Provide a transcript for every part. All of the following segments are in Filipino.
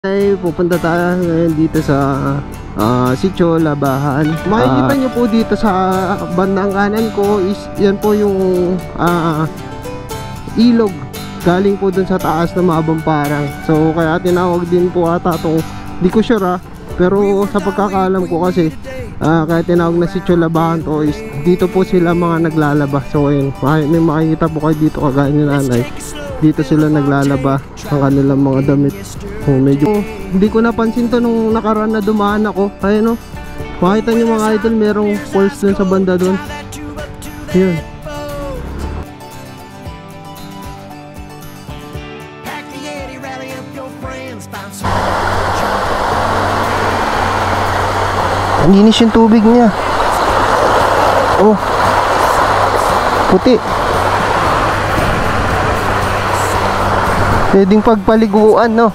Ay pupunta tayo ngayon dito sa Sitio Labahan. Makikita nyo po dito sa bandang kanan ko is yan po yung ilog galing po dun sa taas na Mabamparang. So kaya tinawag din po ata itong, di ko sure pero sa pagkakaalam ko kasi kaya tinawag na Sitio Labahan to is dito po sila mga naglalaba. So ayun, may makikita po kayo dito kagaya ni nanay. Dito sila naglalaba ang kanilang mga damit. Medyo hindi ko napansin to nung nakaraan na dumaan ako. Ayun o, makita nyo mga idol, merong falls dun sa banda dun. Yun. Ang linis yung tubig niya. Oh, puti. Pwedeng pagpaliguan, no?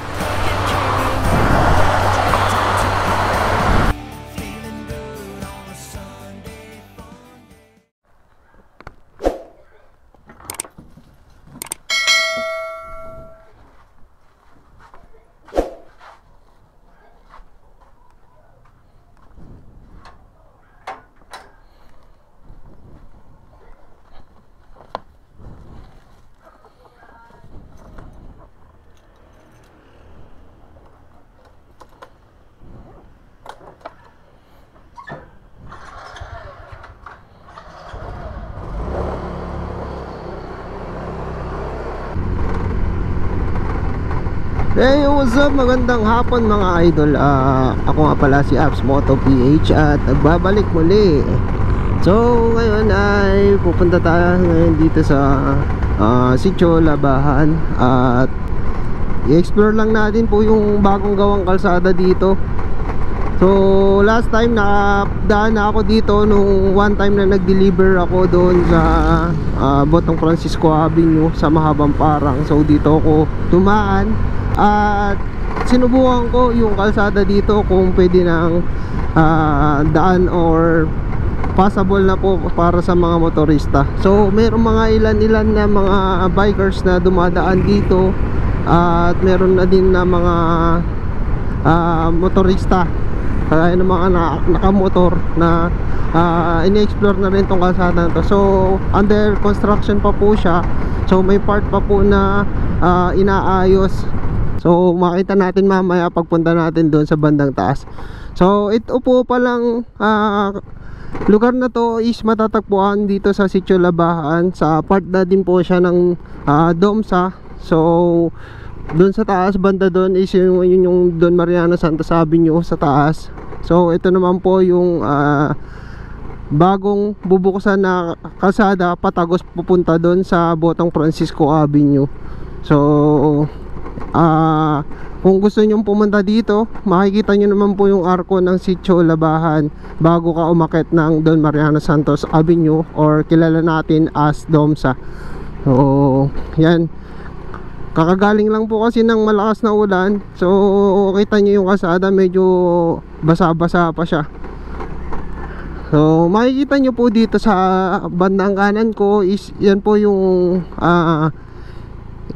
Hey, what's up? Magandang hapon mga idol. Ako nga pala si Abs Moto PH at nagbabalik muli. So ngayon ay pupunta tayo ngayon dito sa Sitio Labahan at i-explore lang natin po yung bagong gawang kalsada dito. So last time nakadaan na ako dito nung one time na nag-deliver ako doon sa Botong Francisco Avenue sa Mabamparang. So dito ako tumaan at sinubukan ko yung kalsada dito kung pwede nang daan or passable na po para sa mga motorista. So meron mga ilan-ilan na mga bikers na dumadaan dito at meron na din na mga motorista kaya ng mga nakamotor na ini-explore na rin tong kalsada na to. So under construction pa po siya. So may part pa po na inaayos. So makita natin mamaya pagpunta natin doon sa bandang taas. So ito po palang lugar na to is matatagpuan dito sa Sitio Labahan. Sa part na din po siya ng Domsa. So doon sa taas banda doon is yung Don Mariano Santos Avenue sa taas. So ito naman po yung bagong bubuksan na kalsada patagos pupunta doon sa Botong Francisco Avenue. So kung gusto nyo pumunta dito, makikita nyo naman po yung arko ng Sitio Labahan bago ka umakyat ng Don Mariano Santos Avenue or kilala natin as Domsa. So yan, kakagaling lang po kasi ng malakas na ulan. So kita nyo yung kalsada, medyo basa-basa pa siya. So makikita nyo po dito sa bandang kanan ko is yan po yung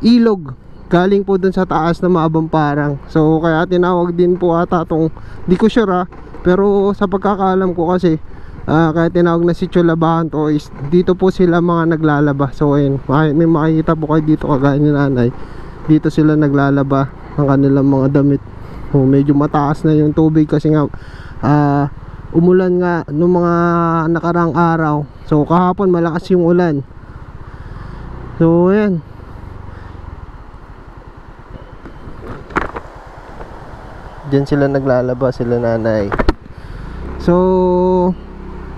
ilog galing po dun sa taas na Mabamparang. So kaya tinawag din po ata itong, di ko sure pero sa pagkakaalam ko kasi kaya tinawag na Sitio Labahan to is dito po sila mga naglalaba. So ayun, may makikita po kayo dito kagaya ni nanay. Dito sila naglalaba ang kanilang mga damit. So medyo mataas na yung tubig kasi nga umulan nga nung mga nakarang araw. So kahapon malakas yung ulan. So ayan, diyan sila naglalaba, sila nanay. So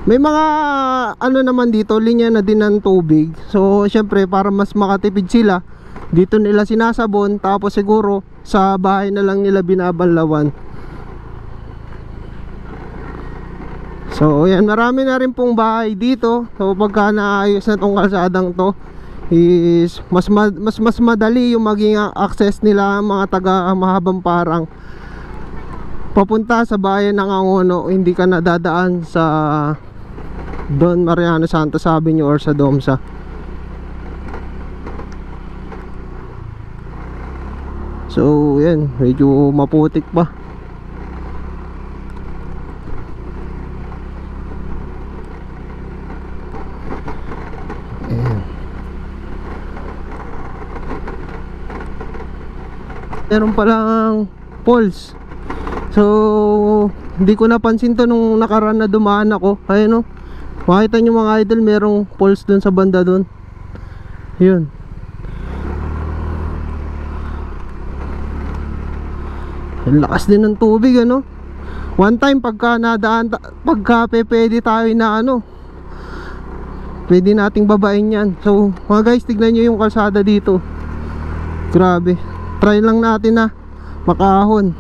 may mga ano naman dito, linya na din ng tubig. So syempre para mas makatipid sila, dito nila sinasabon, tapos siguro sa bahay na lang nila binabanlawan. So yan, marami na rin pong bahay dito. So pagka naayos na tong kalsadang to is mas madali yung maging access nila mga taga Mabamparang papunta sa bayan ng Angono. Hindi ka nadadaan sa Don Mariano Santos Avenue or sa Domsa. So yan, medyo maputik pa. Ayan. Meron palang poles. So hindi ko napansin to nung nakaraan na dumaan ako. Ayun o, makita nyo mga idol, merong poles dun sa banda dun. Yun. Ang lakas din ng tubig, ano. One time pagka nadaan, pagka pwede tayo na ano, pwede nating babain yan. So mga guys, tignan nyo yung kalsada dito. Grabe. Try lang natin na makahon.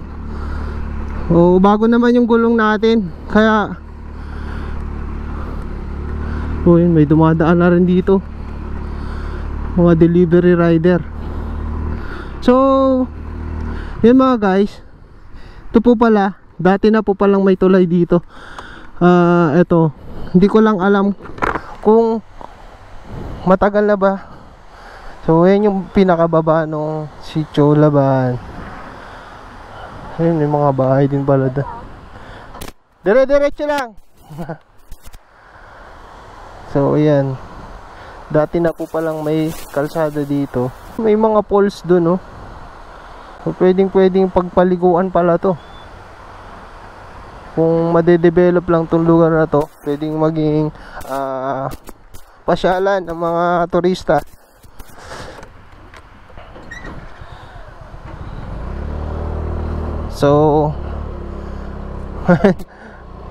O bago naman yung gulong natin, kaya yun, may dumadaan na rin dito, mga delivery rider. So yun mga guys, ito po pala, dati na po palang may tulay dito. Ito, hindi ko lang alam kung matagal na ba. So yan yung pinakababa nung Sitio Labahan. Ayun, may mga bahay din pala doon. Dire-diretso lang. So ayan, dati na po palang may kalsada dito. May mga poles doon, oh. So pwedeng pagpaliguan pala to. Kung madedevelop lang tong lugar na to, pwedeng maging pasyalan ng mga turista. So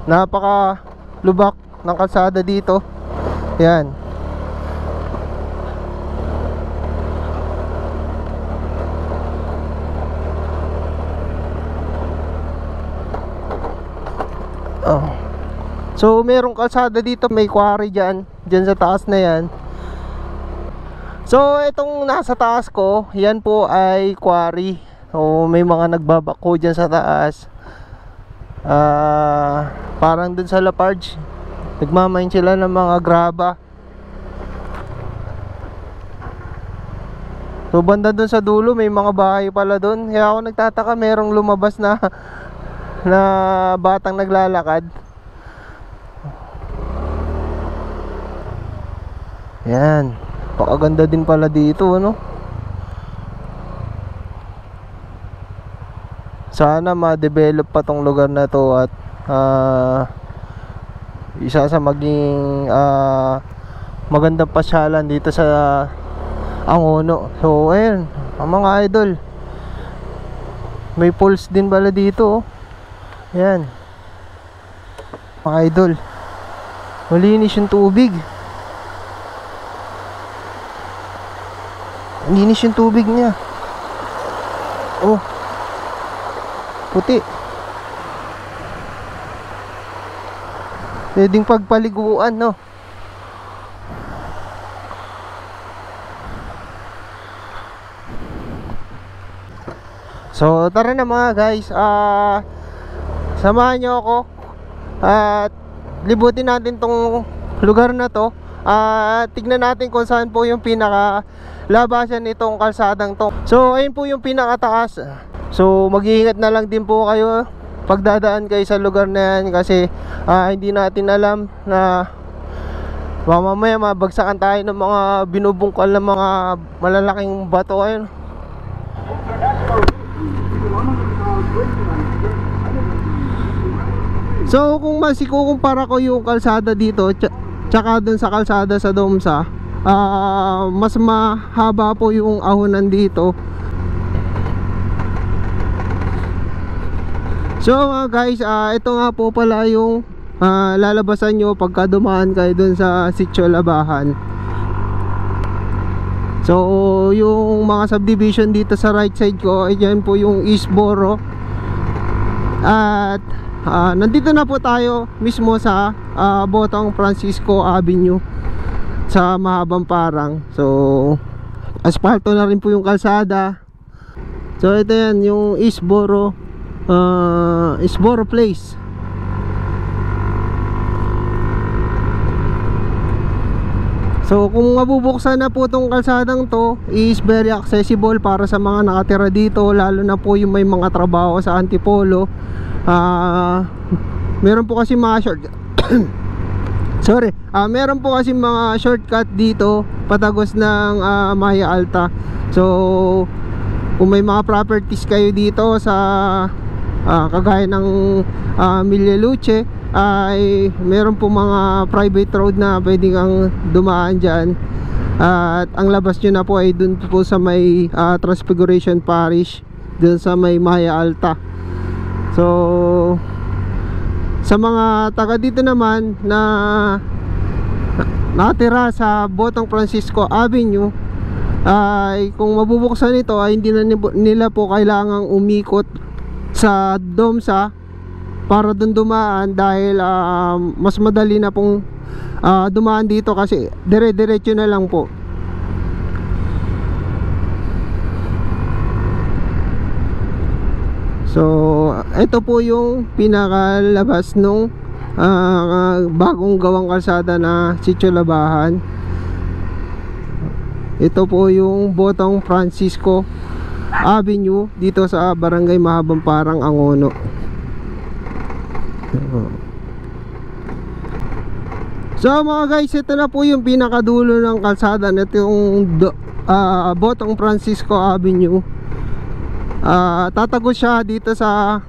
napaka lubak ng kalsada dito. Yan. Oh. So merong kalsada dito, may quarry dyan sa taas na yan. So itong nasa taas ko, yan po ay quarry. So may mga nagbabako dyan sa taas. Parang dun sa Lafarge, nagmamine sila ng mga graba. So banda dun sa dulo, may mga bahay pala dun. Kaya ako nagtataka, merong lumabas na batang naglalakad. Yan, pakaganda din pala dito, ano. Sana ma-develop pa tong lugar na to at isa sa maging magandang pasyalan dito sa Angono. So ayun, ang mga idol, may pools din pala dito, oh. Yan mga idol, malinis yung tubig. Malinis yung tubig niya. Oh, puti. Pwedeng pagpaliguan, no? So tara na mga guys, samahan nyo ako at libutin natin tong lugar na to. Tignan natin kung saan po yung pinaka labasan nitong kalsadang to. So ayun po yung pinakataas. So mag-iingat na lang din po kayo pagdadaan kayo sa lugar na yan, kasi hindi natin alam na mamaya mabagsakan tayo ng mga binubungkal ng mga malalaking bato. Ayun. So kung masikukumpara ko yung kalsada dito tsaka dun sa kalsada sa Domsa, mas mahaba po yung ahonan dito. So guys, ito nga po pala yung lalabasan nyo pagka dumaan kayo dun sa Sitio Labahan. So yung mga subdivision dito sa right side ko, ayan po yung East Borough. At nandito na po tayo mismo sa Botong Francisco Avenue sa Mahabang Parang. So asfalto na rin po yung kalsada. So ito yan yung East Borough Place. So kung mabubuksan na po tong kalsadang to, is very accessible para sa mga nakatira dito, lalo na po yung may mga trabaho sa Antipolo. Meron po kasi mga meron po kasi mga shortcut dito patagos ng Maya Alta. So kung may mga properties kayo dito sa kagaya ng Mille Luce, ay meron po mga private road na pwede kang dumaan dyan. At ang labas nyo na po ay dun po sa may Transfiguration Parish, dun sa may Maya Alta. So sa mga taga dito naman na natira sa Botong Francisco Avenue, ay kung mabubuksan ito ay hindi na nila po kailangang umikot sa Domsa para dun dumaan, dahil mas madali na pong dumaan dito kasi dire-diretso na lang po. So ito po yung pinakalabas nung bagong gawang kalsada na Sitio Labahan. Ito po yung Botong Francisco Avenue dito sa Barangay Mahabang Parang, Angono. So mga guys, ito na po yung pinakadulo ng kalsada na yung Botong Francisco Avenue. Tatago siya dito sa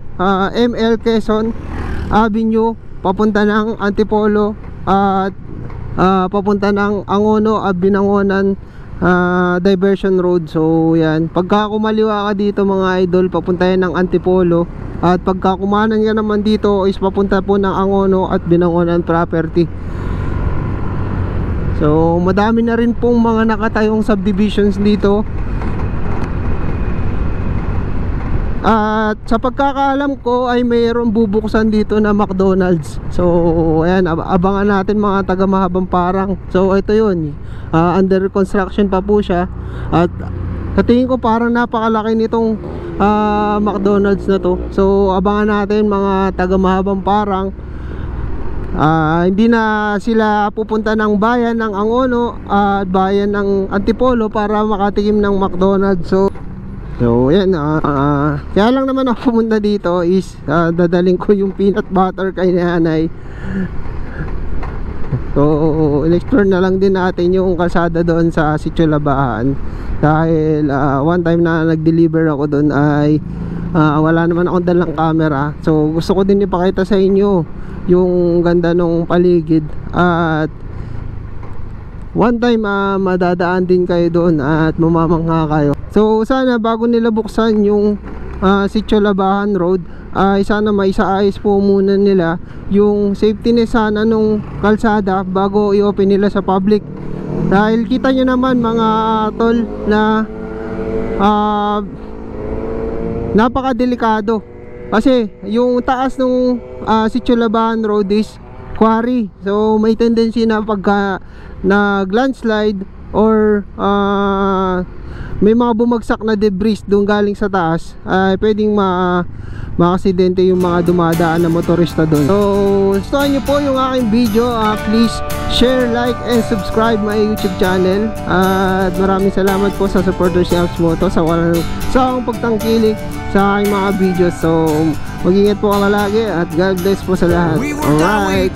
ML Quezon Avenue papunta ng Antipolo at papunta ng Angono at Binangonan Diversion Road. So yan, pagka kumaliwa ka dito mga idol, papunta yan ng Antipolo. At pagka kumanan ka naman dito is papunta po ng Angono at Binangonan property. So madami na rin pong mga nakatayong subdivisions dito. At sa pagkakaalam ko ay mayroong bubuksan dito na McDonald's. So ayan, abangan natin mga taga Mahabang Parang. So ito yun, under construction pa po siya. At sa tingin ko parang napakalaki nitong McDonald's na to. So abangan natin mga taga Mahabang Parang. Hindi na sila pupunta ng bayan ng Angono at bayan ng Antipolo para makatikim ng McDonald's. So yan, kaya lang naman ako pumunta dito is dadaling ko yung peanut butter kay nanay. So in-explore na lang din natin yung kalsada doon sa Sitio Labahan. Dahil one time na nag-deliver ako doon ay wala naman akong dalang camera. So gusto ko din ipakita sa inyo yung ganda ng paligid. At one time madadaan din kayo doon at mamamangha kayo. So sana bago nila buksan yung Sitio Labahan Road ay sana may isaayos po muna nila yung safety net sana nung kalsada bago i-open nila sa public. Dahil kita nyo naman mga tol na napakadelikado. Kasi yung taas nung Sitio Labahan Road is quarry. So may tendency na pagka nag-landslide or may mga bumagsak na debris doon galing sa taas, pwedeng ma-aksidente yung mga dumadaan na motorista doon. So gustuhan nyo po yung aking video, please share, like, and subscribe my YouTube channel. At maraming salamat po sa supporters ni Abs Moto sa akong pagtangkilik sa aking mga videos. So mag-ingat po ka lagi at God bless po sa lahat. Alright,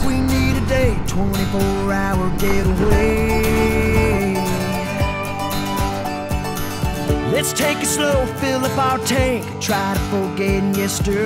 24-hour getaway. Let's take it slow, fill up our tank, try to forget yesterday.